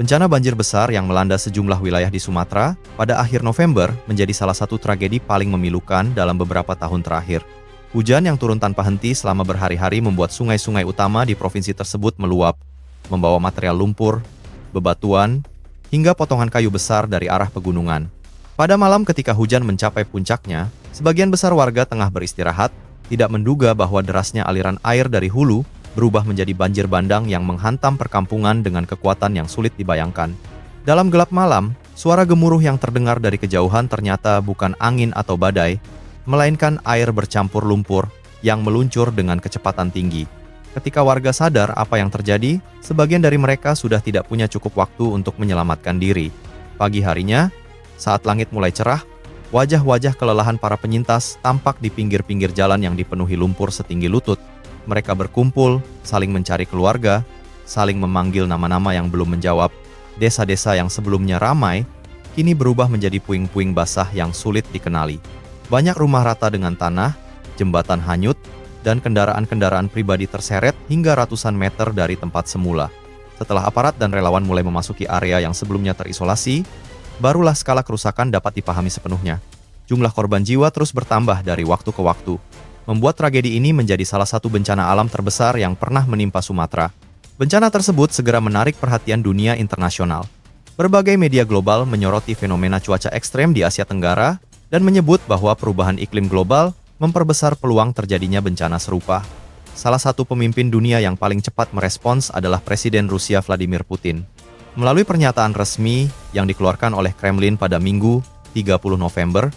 Bencana banjir besar yang melanda sejumlah wilayah di Sumatera pada akhir November menjadi salah satu tragedi paling memilukan dalam beberapa tahun terakhir. Hujan yang turun tanpa henti selama berhari-hari membuat sungai-sungai utama di provinsi tersebut meluap, membawa material lumpur, bebatuan, hingga potongan kayu besar dari arah pegunungan. Pada malam ketika hujan mencapai puncaknya, sebagian besar warga tengah beristirahat, tidak menduga bahwa derasnya aliran air dari hulu berubah menjadi banjir bandang yang menghantam perkampungan dengan kekuatan yang sulit dibayangkan. Dalam gelap malam, suara gemuruh yang terdengar dari kejauhan ternyata bukan angin atau badai, melainkan air bercampur lumpur yang meluncur dengan kecepatan tinggi. Ketika warga sadar apa yang terjadi, sebagian dari mereka sudah tidak punya cukup waktu untuk menyelamatkan diri. Pagi harinya, saat langit mulai cerah, wajah-wajah kelelahan para penyintas tampak di pinggir-pinggir jalan yang dipenuhi lumpur setinggi lutut. Mereka berkumpul, saling mencari keluarga, saling memanggil nama-nama yang belum menjawab. Desa-desa yang sebelumnya ramai, kini berubah menjadi puing-puing basah yang sulit dikenali. Banyak rumah rata dengan tanah, jembatan hanyut, dan kendaraan-kendaraan pribadi terseret hingga ratusan meter dari tempat semula. Setelah aparat dan relawan mulai memasuki area yang sebelumnya terisolasi, barulah skala kerusakan dapat dipahami sepenuhnya. Jumlah korban jiwa terus bertambah dari waktu ke waktu, membuat tragedi ini menjadi salah satu bencana alam terbesar yang pernah menimpa Sumatera. Bencana tersebut segera menarik perhatian dunia internasional. Berbagai media global menyoroti fenomena cuaca ekstrem di Asia Tenggara dan menyebut bahwa perubahan iklim global memperbesar peluang terjadinya bencana serupa. Salah satu pemimpin dunia yang paling cepat merespons adalah Presiden Rusia Vladimir Putin. Melalui pernyataan resmi yang dikeluarkan oleh Kremlin pada Minggu, 30 November,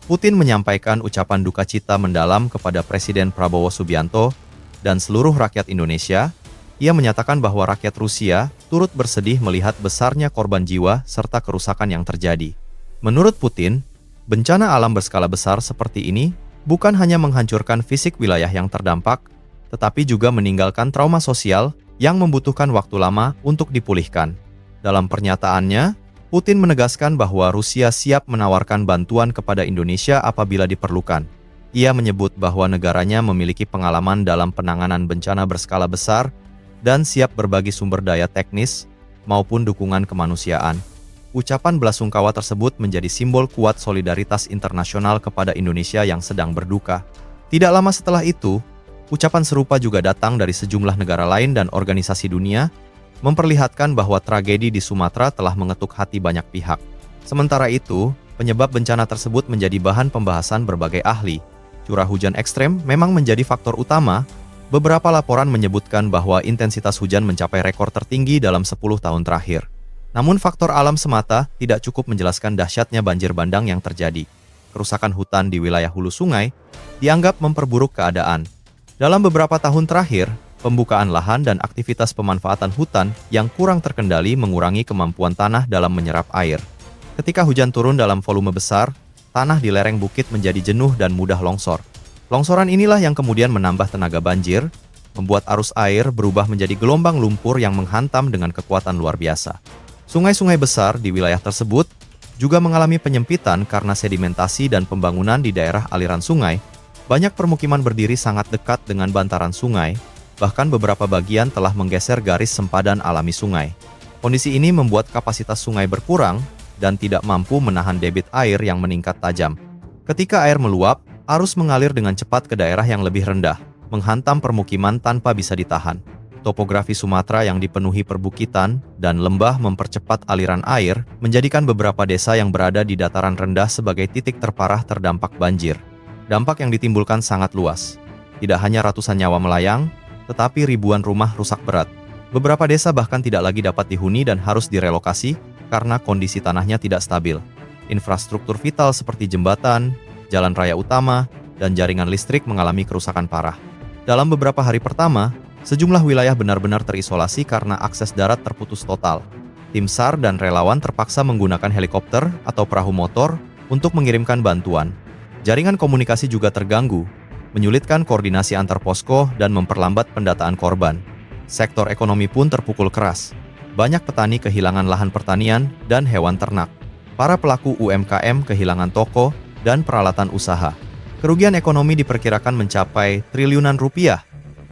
Putin menyampaikan ucapan duka cita mendalam kepada Presiden Prabowo Subianto dan seluruh rakyat Indonesia. Ia menyatakan bahwa rakyat Rusia turut bersedih melihat besarnya korban jiwa serta kerusakan yang terjadi. Menurut Putin, bencana alam berskala besar seperti ini bukan hanya menghancurkan fisik wilayah yang terdampak, tetapi juga meninggalkan trauma sosial yang membutuhkan waktu lama untuk dipulihkan. Dalam pernyataannya, Putin menegaskan bahwa Rusia siap menawarkan bantuan kepada Indonesia apabila diperlukan. Ia menyebut bahwa negaranya memiliki pengalaman dalam penanganan bencana berskala besar dan siap berbagi sumber daya teknis maupun dukungan kemanusiaan. Ucapan belasungkawa tersebut menjadi simbol kuat solidaritas internasional kepada Indonesia yang sedang berduka. Tidak lama setelah itu, ucapan serupa juga datang dari sejumlah negara lain dan organisasi dunia, memperlihatkan bahwa tragedi di Sumatera telah mengetuk hati banyak pihak. Sementara itu, penyebab bencana tersebut menjadi bahan pembahasan berbagai ahli. Curah hujan ekstrem memang menjadi faktor utama. Beberapa laporan menyebutkan bahwa intensitas hujan mencapai rekor tertinggi dalam 10 tahun terakhir. Namun faktor alam semata tidak cukup menjelaskan dahsyatnya banjir bandang yang terjadi. Kerusakan hutan di wilayah hulu sungai dianggap memperburuk keadaan. Dalam beberapa tahun terakhir, pembukaan lahan dan aktivitas pemanfaatan hutan yang kurang terkendali mengurangi kemampuan tanah dalam menyerap air. Ketika hujan turun dalam volume besar, tanah di lereng bukit menjadi jenuh dan mudah longsor. Longsoran inilah yang kemudian menambah tenaga banjir, membuat arus air berubah menjadi gelombang lumpur yang menghantam dengan kekuatan luar biasa. Sungai-sungai besar di wilayah tersebut juga mengalami penyempitan karena sedimentasi dan pembangunan di daerah aliran sungai. Banyak permukiman berdiri sangat dekat dengan bantaran sungai, bahkan beberapa bagian telah menggeser garis sempadan alami sungai. Kondisi ini membuat kapasitas sungai berkurang dan tidak mampu menahan debit air yang meningkat tajam. Ketika air meluap, arus mengalir dengan cepat ke daerah yang lebih rendah, menghantam permukiman tanpa bisa ditahan. Topografi Sumatera yang dipenuhi perbukitan dan lembah mempercepat aliran air, menjadikan beberapa desa yang berada di dataran rendah sebagai titik terparah terdampak banjir. Dampak yang ditimbulkan sangat luas. Tidak hanya ratusan nyawa melayang, tetapi ribuan rumah rusak berat. Beberapa desa bahkan tidak lagi dapat dihuni dan harus direlokasi karena kondisi tanahnya tidak stabil. Infrastruktur vital seperti jembatan, jalan raya utama, dan jaringan listrik mengalami kerusakan parah. Dalam beberapa hari pertama, sejumlah wilayah benar-benar terisolasi karena akses darat terputus total. Tim SAR dan relawan terpaksa menggunakan helikopter atau perahu motor untuk mengirimkan bantuan. Jaringan komunikasi juga terganggu, menyulitkan koordinasi antar posko dan memperlambat pendataan korban. Sektor ekonomi pun terpukul keras. Banyak petani kehilangan lahan pertanian dan hewan ternak. Para pelaku UMKM kehilangan toko dan peralatan usaha. Kerugian ekonomi diperkirakan mencapai triliunan rupiah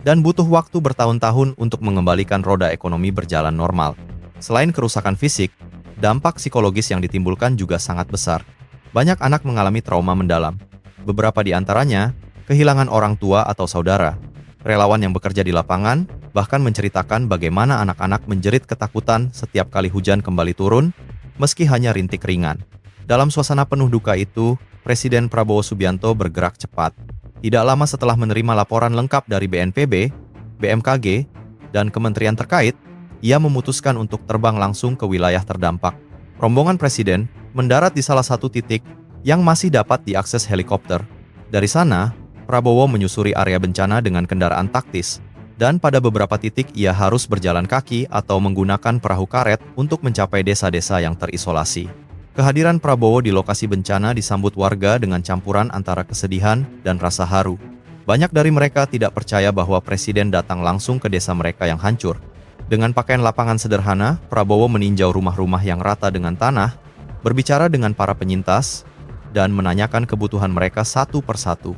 dan butuh waktu bertahun-tahun untuk mengembalikan roda ekonomi berjalan normal. Selain kerusakan fisik, dampak psikologis yang ditimbulkan juga sangat besar. Banyak anak mengalami trauma mendalam. Beberapa di antaranya kehilangan orang tua atau saudara. Relawan yang bekerja di lapangan bahkan menceritakan bagaimana anak-anak menjerit ketakutan setiap kali hujan kembali turun, meski hanya rintik ringan. Dalam suasana penuh duka itu, Presiden Prabowo Subianto bergerak cepat. Tidak lama setelah menerima laporan lengkap dari BNPB, BMKG, dan kementerian terkait, ia memutuskan untuk terbang langsung ke wilayah terdampak. Rombongan Presiden mendarat di salah satu titik yang masih dapat diakses helikopter. Dari sana, Prabowo menyusuri area bencana dengan kendaraan taktis, dan pada beberapa titik ia harus berjalan kaki atau menggunakan perahu karet untuk mencapai desa-desa yang terisolasi. Kehadiran Prabowo di lokasi bencana disambut warga dengan campuran antara kesedihan dan rasa haru. Banyak dari mereka tidak percaya bahwa Presiden datang langsung ke desa mereka yang hancur. Dengan pakaian lapangan sederhana, Prabowo meninjau rumah-rumah yang rata dengan tanah, berbicara dengan para penyintas, dan menanyakan kebutuhan mereka satu persatu.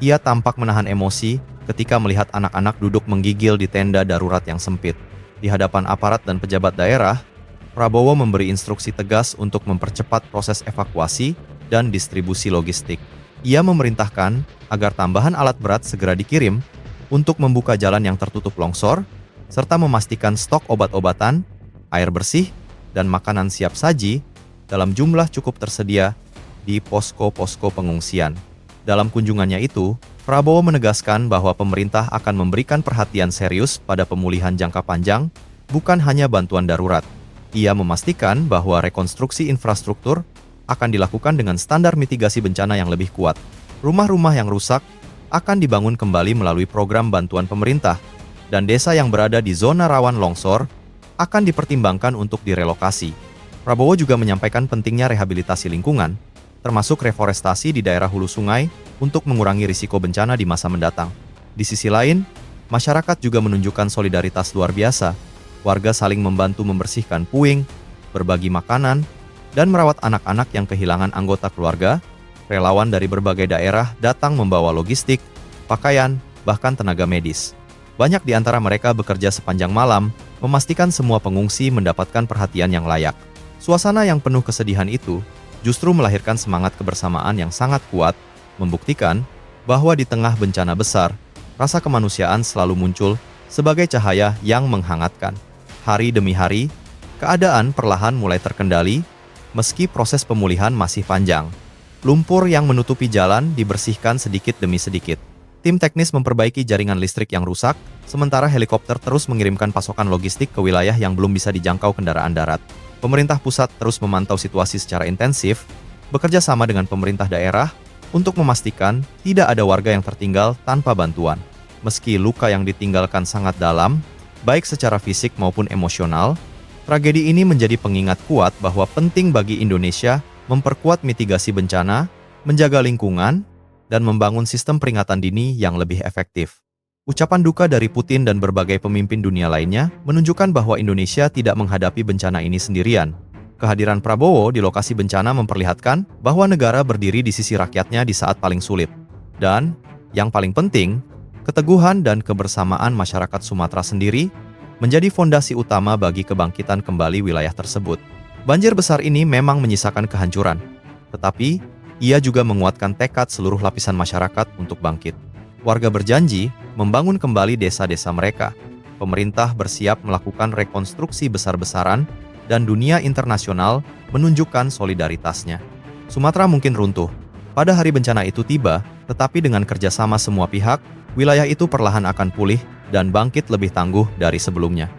Ia tampak menahan emosi ketika melihat anak-anak duduk menggigil di tenda darurat yang sempit. Di hadapan aparat dan pejabat daerah, Prabowo memberi instruksi tegas untuk mempercepat proses evakuasi dan distribusi logistik. Ia memerintahkan agar tambahan alat berat segera dikirim untuk membuka jalan yang tertutup longsor, serta memastikan stok obat-obatan, air bersih, dan makanan siap saji dalam jumlah cukup tersedia di posko-posko pengungsian. Dalam kunjungannya itu, Prabowo menegaskan bahwa pemerintah akan memberikan perhatian serius pada pemulihan jangka panjang, bukan hanya bantuan darurat. Ia memastikan bahwa rekonstruksi infrastruktur akan dilakukan dengan standar mitigasi bencana yang lebih kuat. Rumah-rumah yang rusak akan dibangun kembali melalui program bantuan pemerintah, dan desa yang berada di zona rawan longsor akan dipertimbangkan untuk direlokasi. Prabowo juga menyampaikan pentingnya rehabilitasi lingkungan, termasuk reforestasi di daerah hulu sungai untuk mengurangi risiko bencana di masa mendatang. Di sisi lain, masyarakat juga menunjukkan solidaritas luar biasa. Warga saling membantu membersihkan puing, berbagi makanan, dan merawat anak-anak yang kehilangan anggota keluarga. Relawan dari berbagai daerah datang membawa logistik, pakaian, bahkan tenaga medis. Banyak di antara mereka bekerja sepanjang malam, memastikan semua pengungsi mendapatkan perhatian yang layak. Suasana yang penuh kesedihan itu justru melahirkan semangat kebersamaan yang sangat kuat, membuktikan bahwa di tengah bencana besar, rasa kemanusiaan selalu muncul sebagai cahaya yang menghangatkan. Hari demi hari, keadaan perlahan mulai terkendali, meski proses pemulihan masih panjang. Lumpur yang menutupi jalan dibersihkan sedikit demi sedikit. Tim teknis memperbaiki jaringan listrik yang rusak, sementara helikopter terus mengirimkan pasokan logistik ke wilayah yang belum bisa dijangkau kendaraan darat. Pemerintah pusat terus memantau situasi secara intensif, bekerja sama dengan pemerintah daerah untuk memastikan tidak ada warga yang tertinggal tanpa bantuan. Meski luka yang ditinggalkan sangat dalam, baik secara fisik maupun emosional, tragedi ini menjadi pengingat kuat bahwa penting bagi Indonesia memperkuat mitigasi bencana, menjaga lingkungan, dan membangun sistem peringatan dini yang lebih efektif. Ucapan duka dari Putin dan berbagai pemimpin dunia lainnya menunjukkan bahwa Indonesia tidak menghadapi bencana ini sendirian. Kehadiran Prabowo di lokasi bencana memperlihatkan bahwa negara berdiri di sisi rakyatnya di saat paling sulit. Dan, yang paling penting, keteguhan dan kebersamaan masyarakat Sumatera sendiri menjadi fondasi utama bagi kebangkitan kembali wilayah tersebut. Banjir besar ini memang menyisakan kehancuran, tetapi ia juga menguatkan tekad seluruh lapisan masyarakat untuk bangkit. Warga berjanji membangun kembali desa-desa mereka. Pemerintah bersiap melakukan rekonstruksi besar-besaran, dan dunia internasional menunjukkan solidaritasnya. Sumatera mungkin runtuh pada hari bencana itu tiba, tetapi dengan kerjasama semua pihak, wilayah itu perlahan akan pulih dan bangkit lebih tangguh dari sebelumnya.